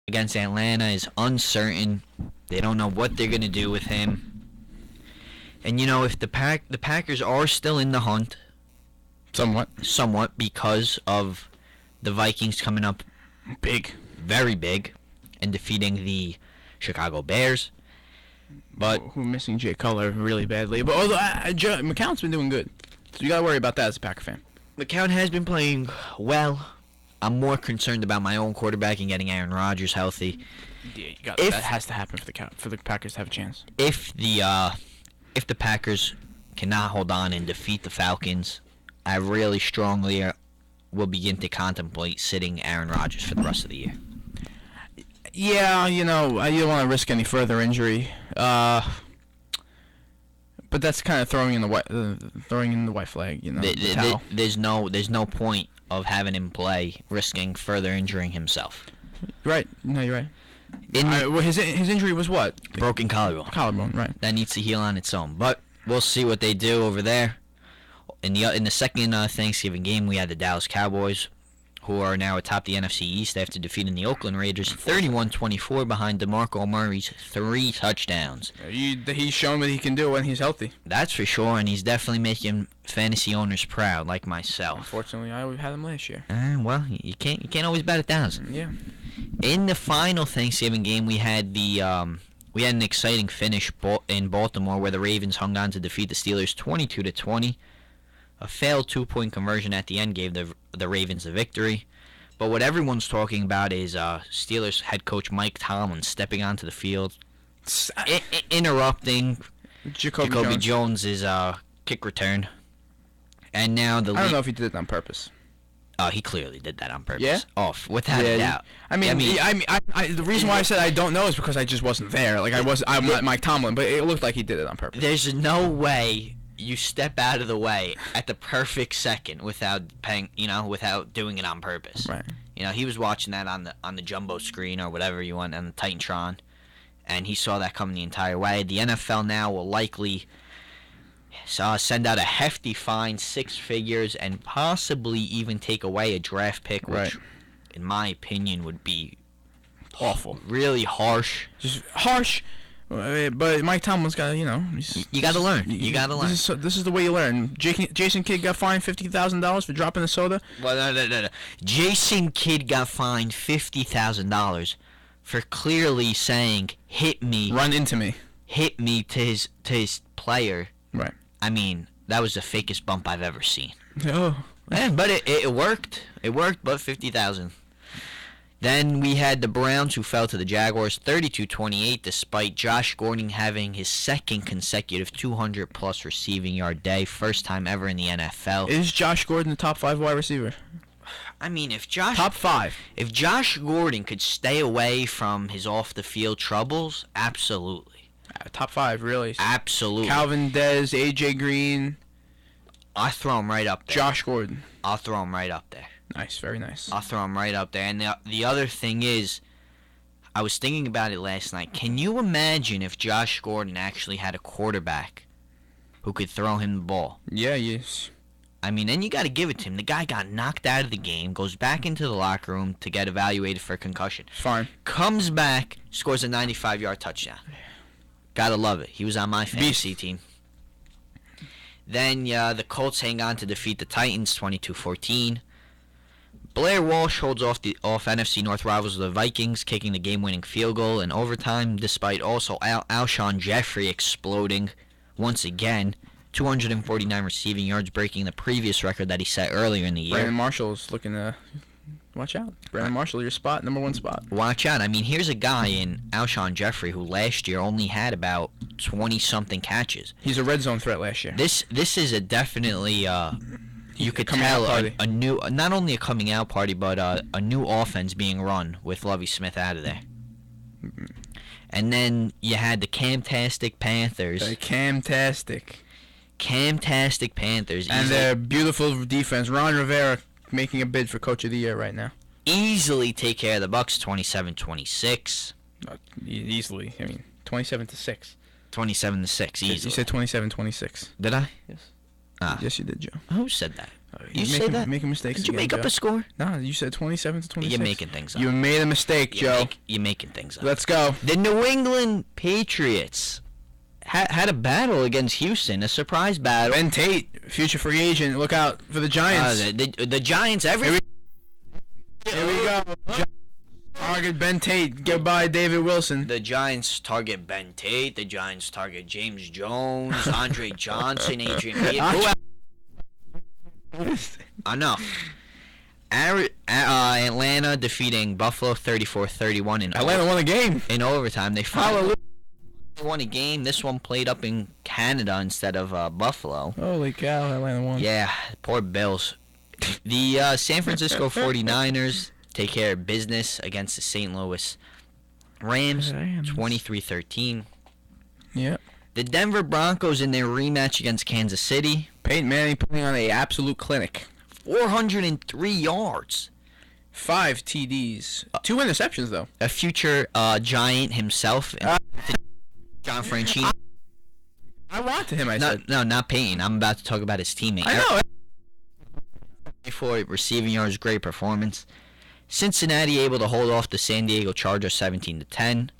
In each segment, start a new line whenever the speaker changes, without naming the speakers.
against Atlanta is uncertain. They don't know what they're going to do with him. And, you know, if the Packers are still in the hunt, somewhat because of the Vikings coming up
big,
very big, and defeating the Chicago Bears. But
who missing Jay Cutler really badly. But although McCown's been doing good, so you gotta worry about that as a Packer fan.
McCown has been playing well. I'm more concerned about my own quarterback and getting Aaron Rodgers healthy.
Yeah, that has to happen for the Packers to have a chance.
If the Packers cannot hold on and defeat the Falcons, I really strongly will begin to contemplate sitting Aaron Rodgers for the rest of the year.
Yeah, you know, you don't want to risk any further injury. But that's kind of throwing in the white flag, you know.
There's no point of having him play, risking further injuring himself.
Right. No, you're right. His injury was what?
Broken collarbone.
Collarbone, right.
That needs to heal on its own. But we'll see what they do over there. In the second Thanksgiving game, we had the Dallas Cowboys, who are now atop the NFC East after defeating the Oakland Raiders 31-24 behind DeMarco Murray's 3 touchdowns.
He's shown what he can do when he's healthy.
That's for sure, and he's definitely making fantasy owners proud, like myself.
Unfortunately, I had him last year.
Well, you can't always bet 1,000.
Yeah.
In the final Thanksgiving game, we had an exciting finish in Baltimore where the Ravens hung on to defeat the Steelers 22-20. A failed 2-point conversion at the end gave the Ravens the victory. But what everyone's talking about is Steelers head coach Mike Tomlin stepping onto the field, interrupting Jacoby Jones' kick return. And now
I don't know if he did it on purpose.
He clearly did that on purpose.
Yeah?
Without a doubt.
I mean, the reason why I said I don't know is because I just wasn't there. Like I'm not Mike Tomlin, but it looked like he did it on purpose.
There's no way you step out of the way at the perfect second without doing it on purpose.
Right.
You know, he was watching that on the jumbo screen or whatever you want on the Titantron, and he saw that coming the entire way. The NFL now will likely send out a hefty fine, 6 figures, and possibly even take away a draft pick, which, in my opinion, would be
awful,
really harsh.
Just harsh. But Mike Tomlin's got to, you know.
You got to learn. You got to learn.
This is the way you learn. Jason Kidd got fined $50,000 for dropping a soda.
Well, no. Jason Kidd got fined $50,000 for clearly saying, "Hit me."
Run into me.
Hit me to his player.
Right.
I mean, that was the fakest bump I've ever seen.
Oh.
Yeah, but it worked. It worked, but $50,000. Then we had the Browns, who fell to the Jaguars 32-28, despite Josh Gordon having his second consecutive 200-plus receiving yard day, first time ever in the NFL.
Is Josh Gordon the top 5 wide receiver?
I mean,
top 5.
If Josh Gordon could stay away from his off-the-field troubles, absolutely.
Top 5, really.
Absolutely.
Calvin Dez, A.J. Green.
I throw him right up there.
Josh Gordon.
I'll throw him right up there.
Nice, very nice.
I'll throw him right up there. And the other thing is, I was thinking about it last night. Can you imagine if Josh Gordon actually had a quarterback who could throw him the ball?
Yeah, yes.
I mean, and you got to give it to him. The guy got knocked out of the game, goes back into the locker room to get evaluated for concussion.
Fine.
Comes back, scores a 95-yard touchdown. Gotta love it. He was on my fantasy team. Then the Colts hang on to defeat the Titans 22-14. Blair Walsh holds off NFC North rivals the Vikings, kicking the game-winning field goal in overtime, despite also Alshon Jeffrey exploding once again, 249 receiving yards, breaking the previous record that he set earlier in the year.
Brandon Marshall's looking to watch out. Brandon Marshall, your spot, number 1 spot.
Watch out. I mean, here's a guy in Alshon Jeffrey who last year only had about 20-something catches.
He's a red zone threat last year.
This is a definitely you could tell a new, not only a coming out party, but a new offense being run with Lovie Smith out of there. And then you had the Camtastic Panthers.
The Camtastic
Panthers.
And their beautiful defense. Ron Rivera making a bid for Coach of the Year right now.
Easily take care of the Bucs, 27-26.
Easily. I mean, 27-6.
27-6, easily.
You said 27-26.
Did I?
Yes.
Ah.
Yes, you did, Joe.
Who said that? You say that?
Making mistakes.
Did you make up a score?
No, you said 27 to 26.
You're making things up.
You made a mistake, Joe.
You're making things up.
Let's go.
The New England Patriots had a battle against Houston, a surprise battle.
Ben Tate, future free agent. Look out for the Giants.
The Giants, Here
we go. Target Ben Tate. Goodbye, David Wilson.
The Giants target Ben Tate. The Giants target James Jones, Andre Johnson, Adrian Peterson. Enough. Atlanta defeating Buffalo 34-31 in
Atlanta won the game
in overtime. They finally won a game. This one played up in Canada instead of Buffalo.
Holy cow, Atlanta won.
Yeah, poor Bills. The San Francisco 49ers take care of business against the St. Louis Rams 23-13.
Yeah.
The Denver Broncos in their rematch against Kansas City.
Peyton Manning putting on a absolute clinic.
403 yards.
5 TDs. 2 interceptions, though.
A future Giant himself. John Franchino.
I wanted him, I said.
No, not Peyton. I'm about to talk about his teammate.
I know.
For receiving yards, great performance. Cincinnati able to hold off the San Diego Chargers 17-10.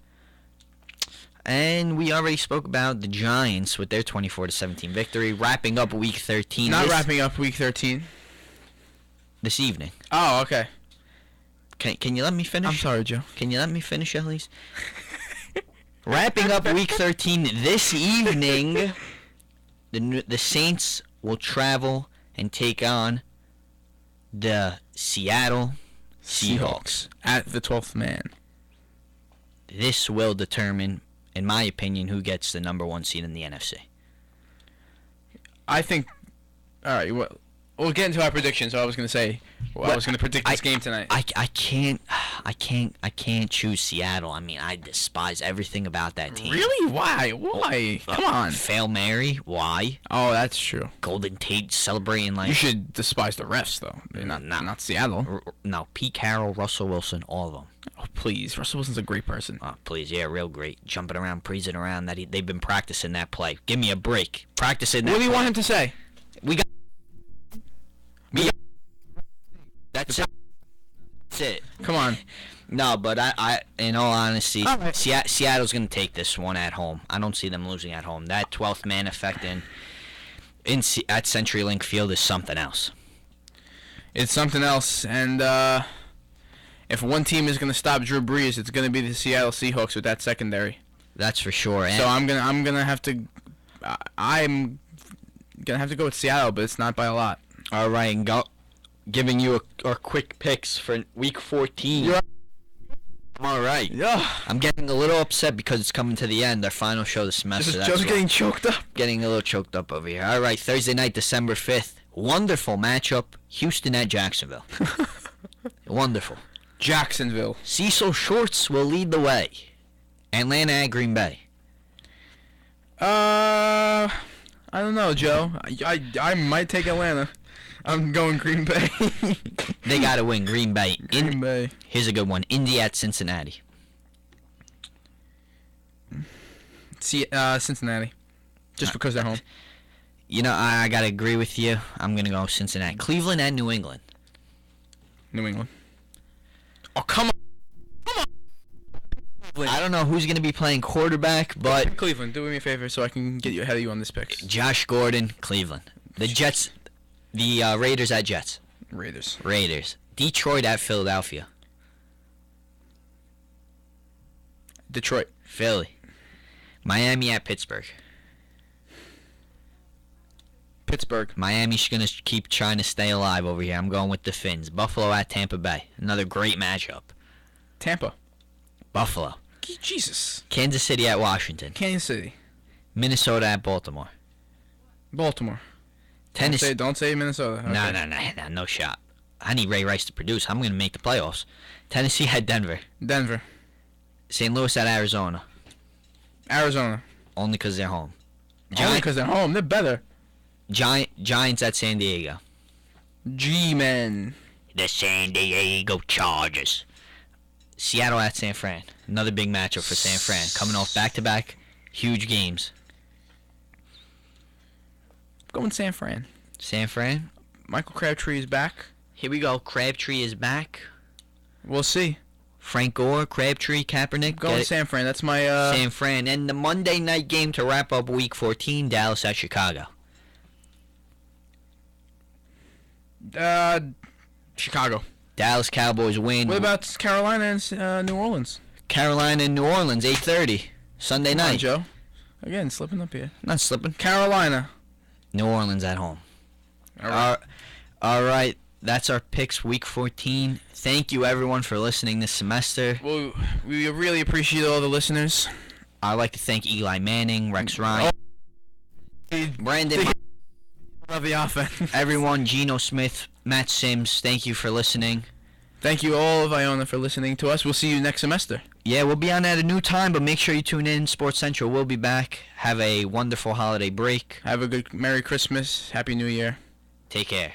And we already spoke about the Giants with their 24-17 victory, wrapping up Week 13.
Wrapping up Week 13.
This evening.
Oh, okay.
Can you let me finish?
I'm sorry, Joe.
Can you let me finish at least? Wrapping up Week 13 this evening, the Saints will travel and take on the Seattle Seahawks
at the 12th man.
This will determine, in my opinion, who gets the number 1 seed in the NFC.
I think. All right, we'll get into our predictions. So I was going to say, I was going to predict this game tonight.
I can't choose Seattle. I mean, I despise everything about that team.
Really? Why? Come on.
Fail Mary. Why?
Oh, that's true.
Golden Tate celebrating like.
You should despise the refs, though. Not Seattle.
No, Pete Carroll, Russell Wilson, all of them.
Oh, please. Russell Wilson's a great person.
Oh, please. Yeah, real great. Jumping around, praising around. They've been practicing that play. Give me a break. Practicing that
What do you
play.
want him to say?
That's it. That's it.
Come on.
No, but I in all honesty,
right.
Seattle's going to take this one at home. I don't see them losing at home. That 12th man effect at CenturyLink Field is something else.
It's something else, and if one team is going to stop Drew Brees, it's going to be the Seattle Seahawks with that secondary.
That's for sure.
So I'm gonna have to go with Seattle, but it's not by a lot.
All right, and giving you our quick picks for Week 14.
Yeah.
All right.
Yeah.
I'm getting a little upset because it's coming to the end, our final show of the semester.
This is just getting choked up.
Getting a little choked up over here. All right, Thursday night, December 5th. Wonderful matchup. Houston at Jacksonville. Wonderful.
Jacksonville.
Cecil Shorts will lead the way. Atlanta at Green Bay.
I don't know, Joe. I might take Atlanta. I'm going Green Bay.
They got to win. Green Bay.
Green Bay.
Here's a good one. Indy at Cincinnati.
Cincinnati. Just because they're home.
You know, I got to agree with you. I'm going to go Cincinnati. Cleveland at New England.
New England.
Oh, come on. I don't know who's going to be playing quarterback, but
Cleveland, do me a favor so I can get you ahead of you on this pick.
Josh Gordon, Cleveland. The Jets, the Raiders at Jets. Raiders. Detroit at Philadelphia.
Detroit.
Philly. Miami at Pittsburgh.
Pittsburgh.
Miami's going to keep trying to stay alive over here. I'm going with the Finns. Buffalo at Tampa Bay. Another great matchup.
Tampa.
Buffalo.
Jesus.
Kansas City at Washington.
Kansas City.
Minnesota at Baltimore.
Baltimore.
Tennessee.
Don't say Minnesota.
Okay. No shot. I need Ray Rice to produce. I'm going to make the playoffs. Tennessee at Denver.
Denver.
St. Louis at Arizona.
Arizona.
Only because they're home.
Only because they're home. They're better.
Giants at San Diego.
G-Men.
The San Diego Chargers. Seattle at San Fran. Another big matchup for San Fran. Coming off back-to-back huge games.
Going San Fran.
San Fran?
Michael Crabtree is back.
Here we go. Crabtree is back.
We'll see.
Frank Gore, Crabtree, Kaepernick.
Going San Fran. That's my
San Fran. And the Monday night game to wrap up Week 14, Dallas at Chicago.
Chicago.
Dallas Cowboys win.
What about Carolina and New Orleans?
Carolina and New Orleans, 8:30, Sunday
Come
night.
on, Joe. Again, slipping up here.
Not slipping.
Carolina.
New Orleans at home.
All right.
All right. That's our picks, Week 14. Thank you, everyone, for listening this semester.
Well, we really appreciate all the listeners.
I'd like to thank Eli Manning, Rex Ryan, Brandon,
Love the offense.
everyone, Geno Smith, Matt Sims. Thank you for listening.
Thank you all of Iona for listening to us. We'll see you next semester.
Yeah, we'll be on at a new time, but make sure you tune in. Sports Central will be back. Have a wonderful holiday break.
Have a good Merry Christmas. Happy New Year.
Take care.